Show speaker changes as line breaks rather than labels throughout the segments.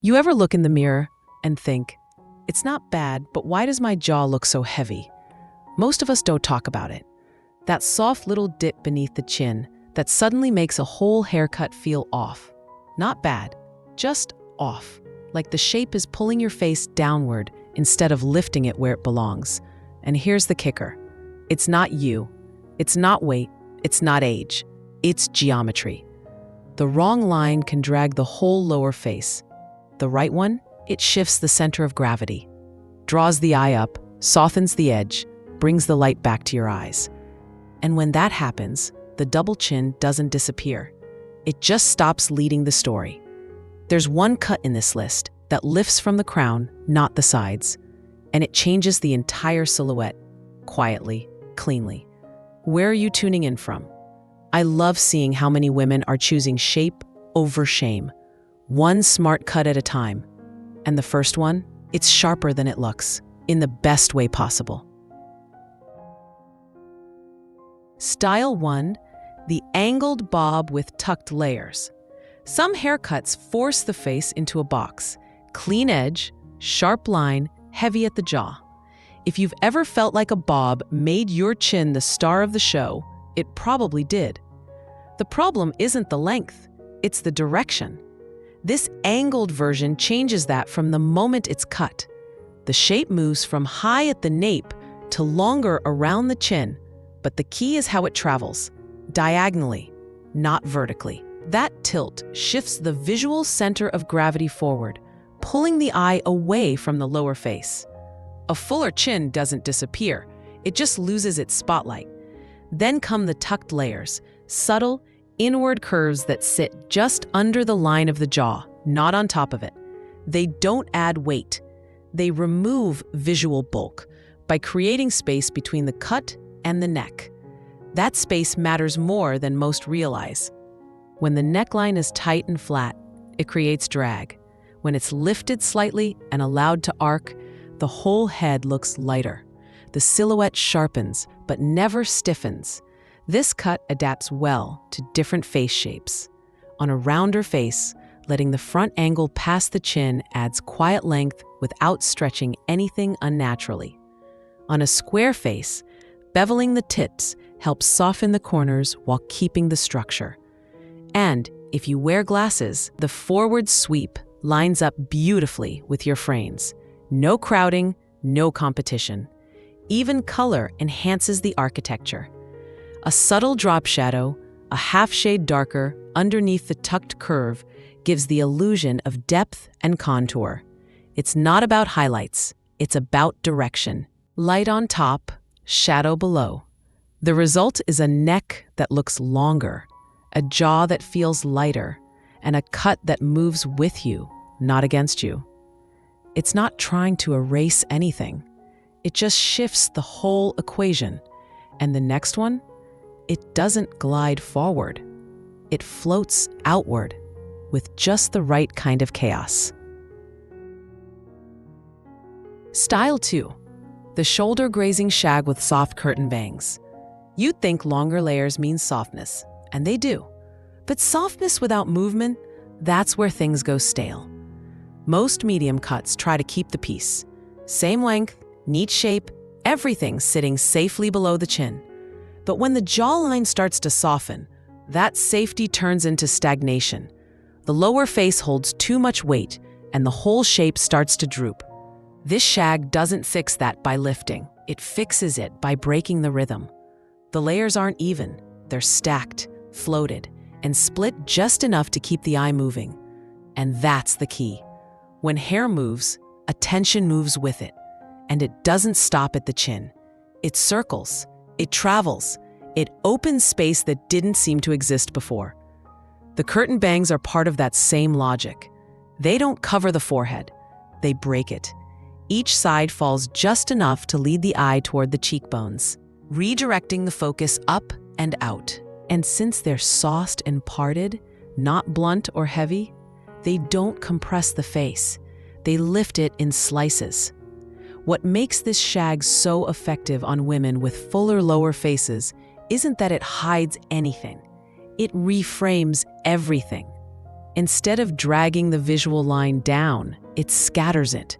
You ever look in the mirror and think, it's not bad, but why does my jaw look so heavy? Most of us don't talk about it. That soft little dip beneath the chin that suddenly makes a whole haircut feel off. Not bad, just off. Like the shape is pulling your face downward instead of lifting it where it belongs. And here's the kicker. It's not you. It's not weight. It's not age. It's geometry. The wrong line can drag the whole lower face. The right one, it shifts the center of gravity, draws the eye up, softens the edge, brings the light back to your eyes. And when that happens, the double chin doesn't disappear. It just stops leading the story. There's one cut in this list that lifts from the crown, not the sides, and it changes the entire silhouette, quietly, cleanly. Where are you tuning in from? I love seeing how many women are choosing shape over shame. One smart cut at a time. And the first one, it's sharper than it looks, in the best way possible. Style 1, the angled bob with tucked layers. Some haircuts force the face into a box. Clean edge, sharp line, heavy at the jaw. If you've ever felt like a bob made your chin the star of the show, it probably did. The problem isn't the length, it's the direction. This angled version changes that from the moment it's cut. The shape moves from high at the nape to longer around the chin, but the key is how it travels, diagonally, not vertically. That tilt shifts the visual center of gravity forward, pulling the eye away from the lower face. A fuller chin doesn't disappear, it just loses its spotlight. Then come the tucked layers, subtle, inward curves that sit just under the line of the jaw, not on top of it. They don't add weight. They remove visual bulk by creating space between the cut and the neck. That space matters more than most realize. When the neckline is tight and flat, it creates drag. When it's lifted slightly and allowed to arc, the whole head looks lighter. The silhouette sharpens, but never stiffens. This cut adapts well to different face shapes. On a rounder face, letting the front angle past the chin adds quiet length without stretching anything unnaturally. On a square face, beveling the tips helps soften the corners while keeping the structure. And if you wear glasses, the forward sweep lines up beautifully with your frames. No crowding, no competition. Even color enhances the architecture. A subtle drop shadow, a half shade darker underneath the tucked curve, gives the illusion of depth and contour. It's not about highlights, it's about direction. Light on top, shadow below. The result is a neck that looks longer, a jaw that feels lighter, and a cut that moves with you, not against you. It's not trying to erase anything. It just shifts the whole equation. And the next one? It doesn't glide forward. It floats outward with just the right kind of chaos. Style 2, the shoulder-grazing shag with soft curtain bangs. You'd think longer layers mean softness, and they do. But softness without movement, that's where things go stale. Most medium cuts try to keep the peace. Same length, neat shape, everything sitting safely below the chin. But when the jawline starts to soften, that safety turns into stagnation. The lower face holds too much weight, and the whole shape starts to droop. This shag doesn't fix that by lifting. It fixes it by breaking the rhythm. The layers aren't even. They're stacked, floated, and split just enough to keep the eye moving. And that's the key. When hair moves, attention moves with it. And it doesn't stop at the chin. It circles. It travels. It opens space that didn't seem to exist before. The curtain bangs are part of that same logic. They don't cover the forehead. They break it. Each side falls just enough to lead the eye toward the cheekbones, redirecting the focus up and out. And since they're soft and parted, not blunt or heavy, they don't compress the face. They lift it in slices. What makes this shag so effective on women with fuller lower faces isn't that it hides anything. It reframes everything. Instead of dragging the visual line down, it scatters it.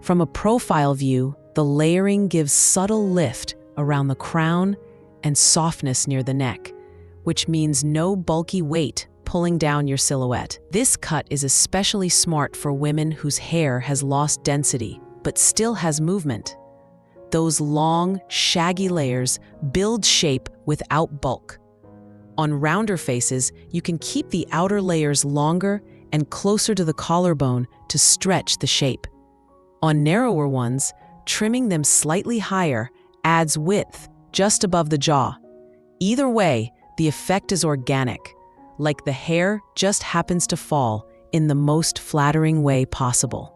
From a profile view, the layering gives subtle lift around the crown and softness near the neck, which means no bulky weight pulling down your silhouette. This cut is especially smart for women whose hair has lost density but still has movement. Those long, shaggy layers build shape without bulk. On rounder faces, you can keep the outer layers longer and closer to the collarbone to stretch the shape. On narrower ones, trimming them slightly higher adds width just above the jaw. Either way, the effect is organic, like the hair just happens to fall in the most flattering way possible.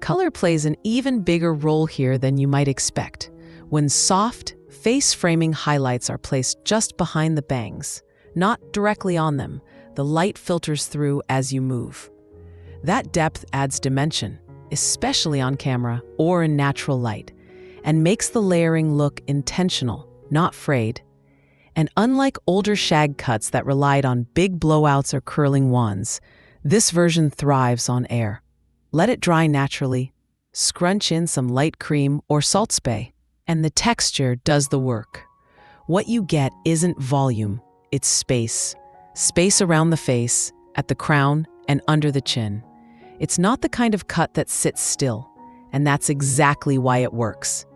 Color plays an even bigger role here than you might expect. When soft, face-framing highlights are placed just behind the bangs, not directly on them, the light filters through as you move. That depth adds dimension, especially on camera or in natural light, and makes the layering look intentional, not frayed. And unlike older shag cuts that relied on big blowouts or curling wands, this version thrives on air. Let it dry naturally, scrunch in some light cream or salt spray, and the texture does the work. What you get isn't volume, it's space. Space around the face, at the crown, and under the chin. It's not the kind of cut that sits still, and that's exactly why it works.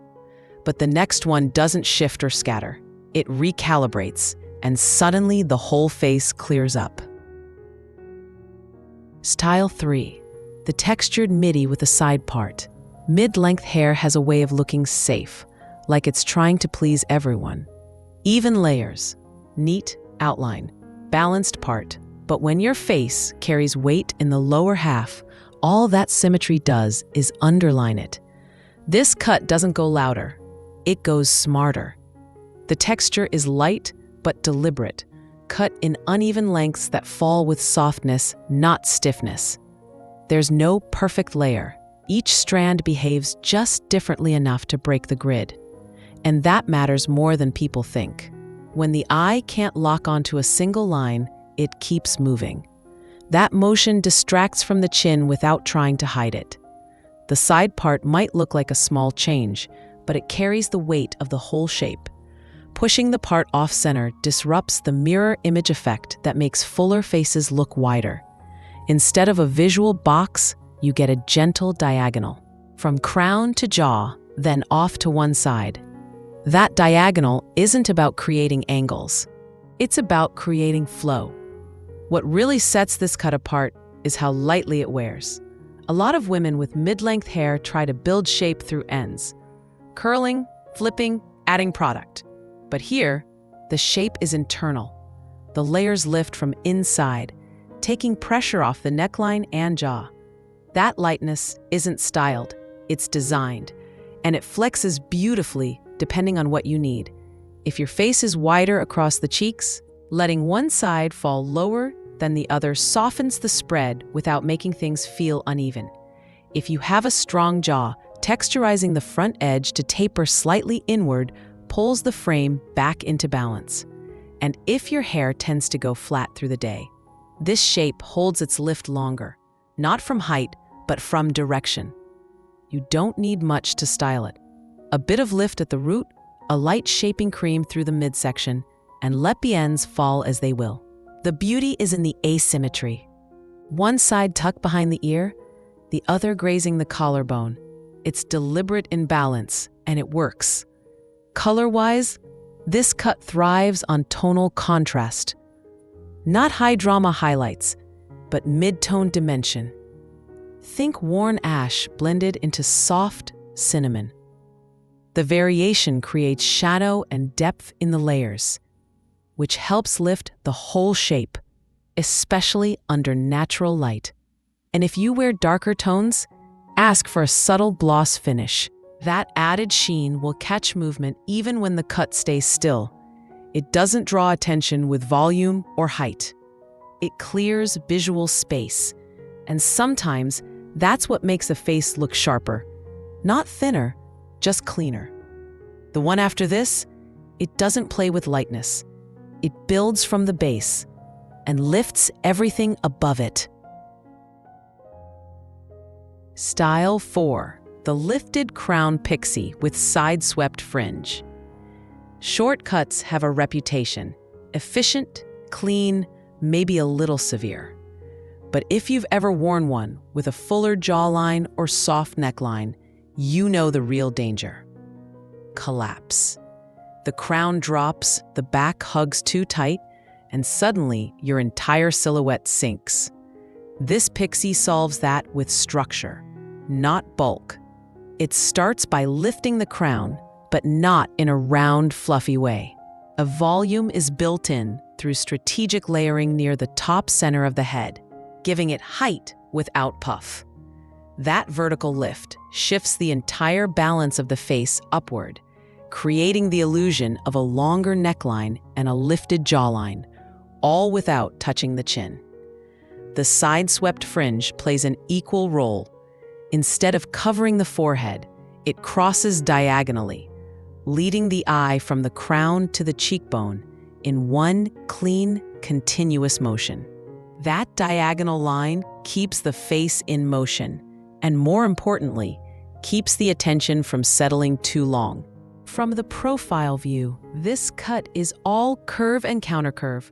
But the next one doesn't shift or scatter. It recalibrates, and suddenly the whole face clears up. Style 3. The textured midi with a side part. Mid-length hair has a way of looking safe, like it's trying to please everyone. Even layers, neat outline, balanced part. But when your face carries weight in the lower half, all that symmetry does is underline it. This cut doesn't go louder, it goes smarter. The texture is light but deliberate, cut in uneven lengths that fall with softness, not stiffness. There's no perfect layer. Each strand behaves just differently enough to break the grid. And that matters more than people think. When the eye can't lock onto a single line, it keeps moving. That motion distracts from the chin without trying to hide it. The side part might look like a small change, but it carries the weight of the whole shape. Pushing the part off-center disrupts the mirror image effect that makes fuller faces look wider. Instead of a visual box, you get a gentle diagonal. From crown to jaw, then off to one side. That diagonal isn't about creating angles. It's about creating flow. What really sets this cut apart is how lightly it wears. A lot of women with mid-length hair try to build shape through ends. Curling, flipping, adding product. But here, the shape is internal. The layers lift from inside, taking pressure off the neckline and jaw. That lightness isn't styled, it's designed, and it flexes beautifully depending on what you need. If your face is wider across the cheeks, letting one side fall lower than the other softens the spread without making things feel uneven. If you have a strong jaw, texturizing the front edge to taper slightly inward pulls the frame back into balance. And if your hair tends to go flat through the day, this shape holds its lift longer, not from height, but from direction. You don't need much to style it. A bit of lift at the root, a light shaping cream through the midsection, and let the ends fall as they will. The beauty is in the asymmetry. One side tucked behind the ear, the other grazing the collarbone. It's deliberate in balance, and it works. Color-wise, this cut thrives on tonal contrast. Not high-drama highlights, but mid-tone dimension. Think worn ash blended into soft cinnamon. The variation creates shadow and depth in the layers, which helps lift the whole shape, especially under natural light. And if you wear darker tones, ask for a subtle gloss finish. That added sheen will catch movement even when the cut stays still. It doesn't draw attention with volume or height. It clears visual space, and sometimes that's what makes a face look sharper. Not thinner, just cleaner. The one after this, it doesn't play with lightness. It builds from the base and lifts everything above it. Style 4. The lifted crown pixie with side-swept fringe. Short cuts have a reputation: efficient, clean, maybe a little severe. But if you've ever worn one with a fuller jawline or soft neckline, you know the real danger. Collapse. The crown drops, the back hugs too tight, and suddenly your entire silhouette sinks. This pixie solves that with structure, not bulk. It starts by lifting the crown, but not in a round, fluffy way. A volume is built in through strategic layering near the top center of the head, giving it height without puff. That vertical lift shifts the entire balance of the face upward, creating the illusion of a longer neckline and a lifted jawline, all without touching the chin. The side-swept fringe plays an equal role. Instead of covering the forehead, it crosses diagonally, leading the eye from the crown to the cheekbone in one clean, continuous motion. That diagonal line keeps the face in motion, and more importantly, keeps the attention from settling too long. From the profile view, this cut is all curve and countercurve.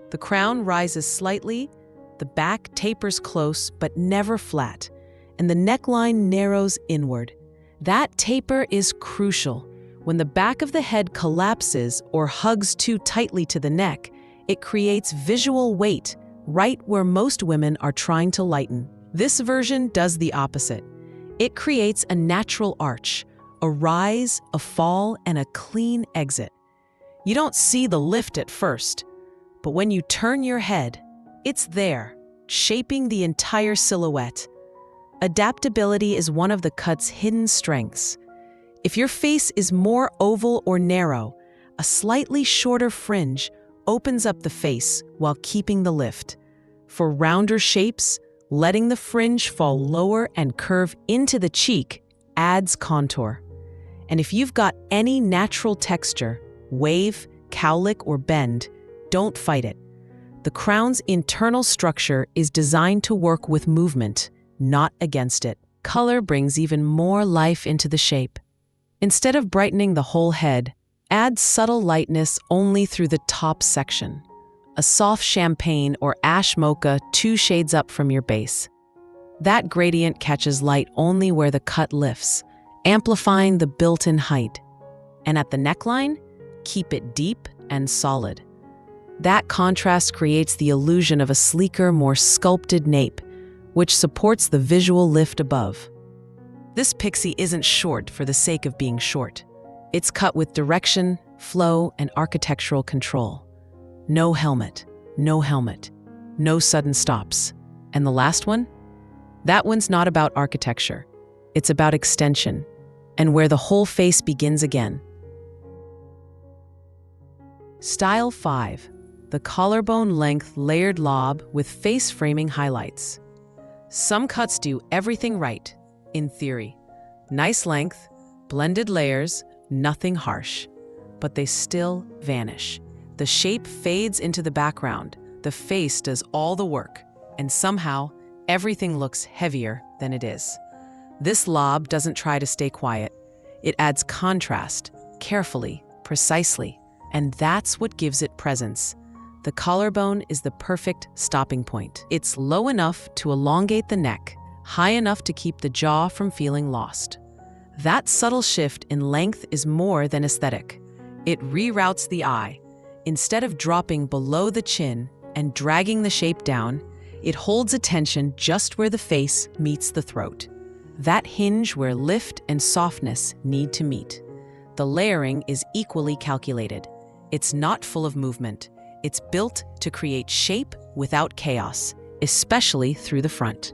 The crown rises slightly, the back tapers close but never flat, and the neckline narrows inward. That taper is crucial. When the back of the head collapses or hugs too tightly to the neck, it creates visual weight right where most women are trying to lighten. This version does the opposite. It creates a natural arch, a rise, a fall, and a clean exit. You don't see the lift at first, but when you turn your head, it's there, shaping the entire silhouette. Adaptability is one of the cut's hidden strengths. If your face is more oval or narrow, a slightly shorter fringe opens up the face while keeping the lift. For rounder shapes, letting the fringe fall lower and curve into the cheek adds contour. And if you've got any natural texture, wave, cowlick, or bend, don't fight it. The crown's internal structure is designed to work with movement, not against it. Color brings even more life into the shape. Instead of brightening the whole head, add subtle lightness only through the top section. A soft champagne or ash mocha 2 shades up from your base. That gradient catches light only where the cut lifts, amplifying the built-in height. And at the neckline, keep it deep and solid. That contrast creates the illusion of a sleeker, more sculpted nape, which supports the visual lift above. This pixie isn't short for the sake of being short. It's cut with direction, flow, and architectural control. No helmet, no sudden stops. And the last one? That one's not about architecture. It's about extension, and where the whole face begins again. Style 5. The collarbone-length layered lob with face framing highlights. Some cuts do everything right, in theory. Nice length, blended layers, nothing harsh. But they still vanish. The shape fades into the background, the face does all the work, and somehow everything looks heavier than it is. This lob doesn't try to stay quiet. It adds contrast, carefully, precisely, and that's what gives it presence. The collarbone is the perfect stopping point. It's low enough to elongate the neck, high enough to keep the jaw from feeling lost. That subtle shift in length is more than aesthetic. It reroutes the eye. Instead of dropping below the chin and dragging the shape down, it holds attention just where the face meets the throat. That hinge where lift and softness need to meet. The layering is equally calculated. It's not full of movement. It's built to create shape without chaos, especially through the front.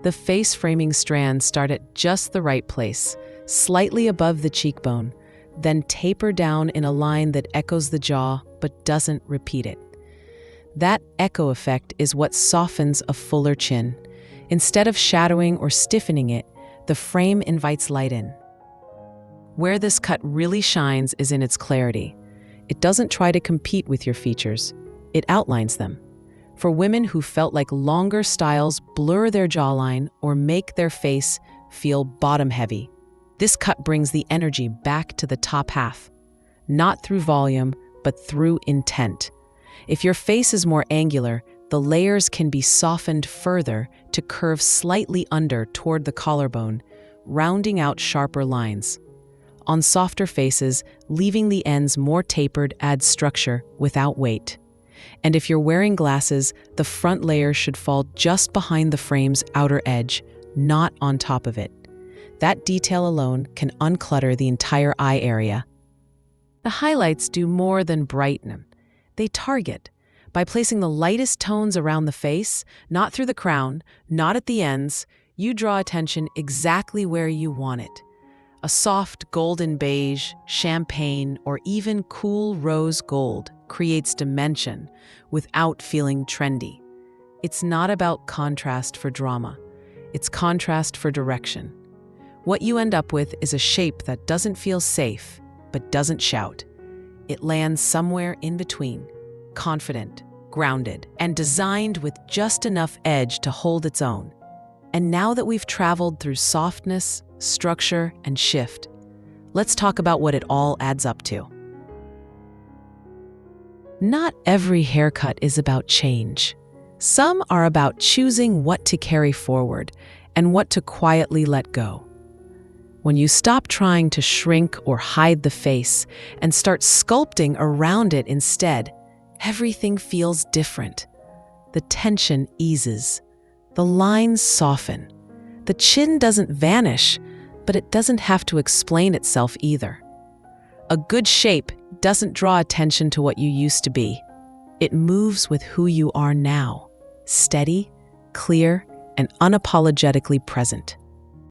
The face framing strands start at just the right place, slightly above the cheekbone, then taper down in a line that echoes the jaw but doesn't repeat it. That echo effect is what softens a fuller chin. Instead of shadowing or stiffening it, the frame invites light in. Where this cut really shines is in its clarity. It doesn't try to compete with your features. It outlines them. for women who felt like longer styles blur their jawline or make their face feel bottom-heavy. This cut brings the energy back to the top half, not through volume, but through intent. If your face is more angular, the layers can be softened further to curve slightly under toward the collarbone, rounding out sharper lines. On softer faces, leaving the ends more tapered adds structure without weight. And if you're wearing glasses, the front layer should fall just behind the frame's outer edge, not on top of it. That detail alone can unclutter the entire eye area. The highlights do more than brighten. They target. By placing the lightest tones around the face, not through the crown, not at the ends, you draw attention exactly where you want it. A soft golden beige, champagne, or even cool rose gold creates dimension without feeling trendy. It's not about contrast for drama. It's contrast for direction. What you end up with is a shape that doesn't feel safe, but doesn't shout. It lands somewhere in between, confident, grounded, and designed with just enough edge to hold its own. And now that we've traveled through softness, structure, and shift, let's talk about what it all adds up to. Not every haircut is about change. Some are about choosing what to carry forward and what to quietly let go. When you stop trying to shrink or hide the face and start sculpting around it instead, everything feels different. The tension eases. The lines soften. The chin doesn't vanish, but it doesn't have to explain itself either. A good shape doesn't draw attention to what you used to be. It moves with who you are now, steady, clear, and unapologetically present.